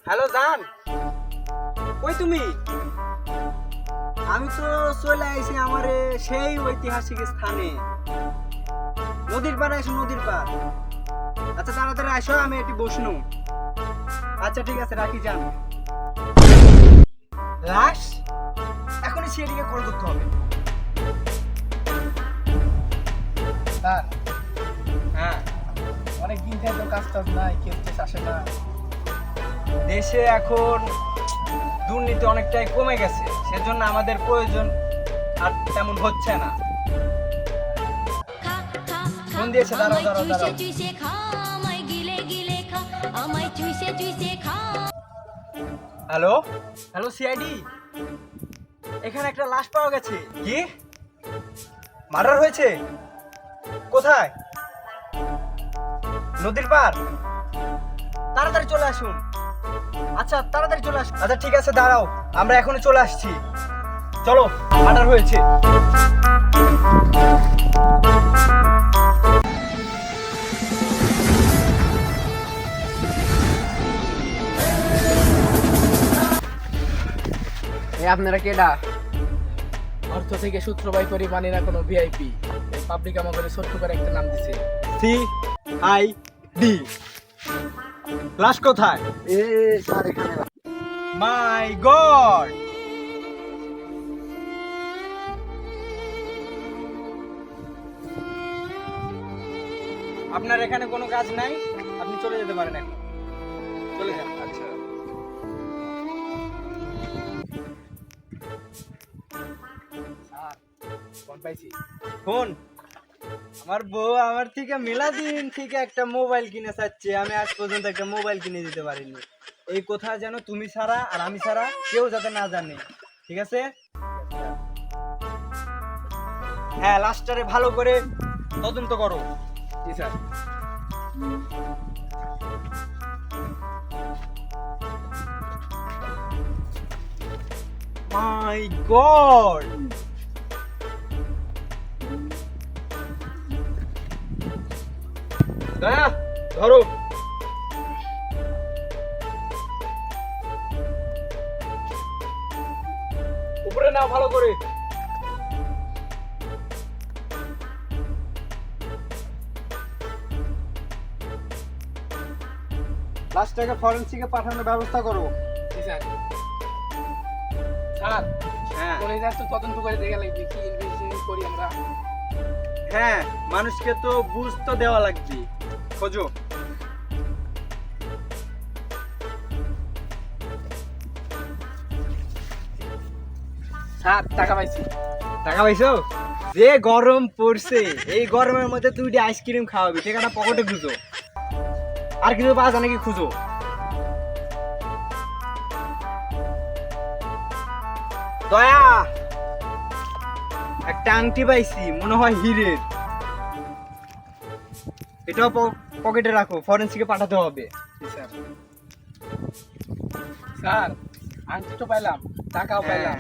Hello জান, কই তুমি? আমি তো চলে আইছি আমার সেই ঐতিহাসিক স্থানে, নদীর পাড়ে আসো, নদীর পার। আচ্ছা তাড়াতাড়ি আসো, আমি এটি বসনু। আচ্ছা ঠিক আছে, রাখি যান। লাশ এখনই সেদিকে কল করতে হবে। স্যার হ্যাঁ, অনেক দিন থেকে তো কাজ টাজ নাই, কেউ আসে না। দেশে এখন দুর্নীতি অনেকটাই কমে গেছে, সেজন্য আমাদের প্রয়োজন আর তেমন হচ্ছে না। ফোন দিয়েছে, দাঁড়াও দাঁড়াও দাঁড়াও। হ্যালো হ্যালো সিআইডি, এখানে একটা লাশ পাওয়া গেছে। কি মার্ডার হয়েছে? কোথায়? নদীর পার? তাড়াতাড়ি চলে আসুন। আচ্ছা তাড়াতাড়ি চলে আসুন। আচ্ছা ঠিক আছে, দাঁড়াও, আমরা এখনই চলে আসছি। চলো, মার্ডার হয়েছে। আপনারা কেডা? অর্থ থেকে সূত্র বাই করি, মানি না কোনো ভিআইপি। এই পাবলিক আমাদের ছোট্ট করে একটা নাম দিছে, সিআইডি। লাশ কোথায়? স্যার এখানে। মাই গড! আপনার এখানে কোনো কাজ নাই, আপনি চলে যেতে পারেন এখন। চলে যান। আচ্ছা স্যার ফোন পাইছি। ফোন? আমার বউ আমার থেকে মেলাদিন থেকে একটা মোবাইল কিনে চাচ্ছে, আমি আজ পর্যন্ত একটা মোবাইল কিনে দিতে পারিনি। এই কথা যেন তুমি ছাড়া আর আমি ছাড়া কেউ যাতে না জানে, ঠিক আছে? হ্যাঁ, লাস্টারে ভালো করে তদন্ত করো। জি স্যার। মাই গড! দয়া, ধরো। উপরে নাও ভালো করে। লাশটাকে ফরেনসিকে পাঠানোর ব্যবস্থা করো। জি স্যার। স্যার হ্যাঁ কলেজে তো তদন্ত করে দেখে লাগবে কি ইনভেস্টিগেশন করি আমরা। হ্যাঁ, মানুষকে তো বুঝ তো দেওয়া লাগবে। খোঁজো। স্যার টাকা পাইছি। টাকা পাইছো? যে গরম পড়ছে, এই গরমের মধ্যে তুই আইসক্রিম খাওয়াবি, ঠিকানা পকেটে খুঁজো। আর কিছু পাওয়া যায় নাকি খুঁজো। দয়া, একটা আংটি পাইছি, মনে হয় হীরের। এটাও পকেটে রাখো, ফরেনসিকে পাঠাতে হবে। জি স্যার। স্যার আংটি তো পাইলাম, টাকাও পাইলাম।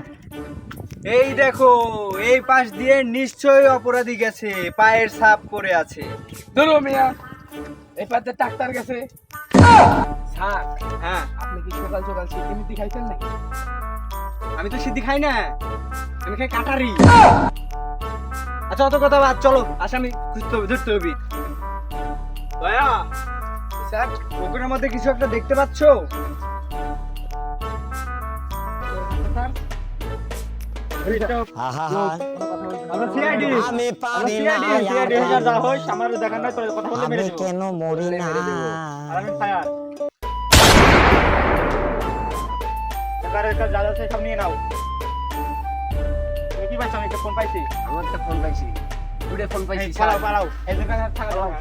এই দেখো, এই পাশ দিয়ে নিশ্চয়ই অপরাধী গেছে, পায়ের ছাপ পড়ে আছে। ধরো মিয়া, এই পাতে ডাক্তার গেছে। স্যার হ্যাঁ, আপনি কি সকাল সকাল সিদ্ধি খাইছেন নাকি? আমি তো সিদ্ধি খাই না, আমি খাই কাটারি। আচ্ছা অত কথা বাদ, চলো আসামি খুঁজতে হবে, ধরতে হবে। দয়া, স্যার পুকুরের মধ্যে কিছু একটা দেখতে পাচ্ছ? স্যার আমরা সিআইডি, আমি পারি না সিআইডি হয়ে যা হোস, আমার দেখার নয়, তোর কথা বলতে মেরে আমি দেবো। কেন মরি না আর আমি ফায়ার। এবারে কাজ যা আছে সব নিয়ে নাও। তুমি কি পাইছো? আমি একটা ফোন পাইছি। আমার তো ফোন পাইছি, দুটো ফোন পাইছি। পালাও পালাও, এই দোকানে থাকা যাবে না।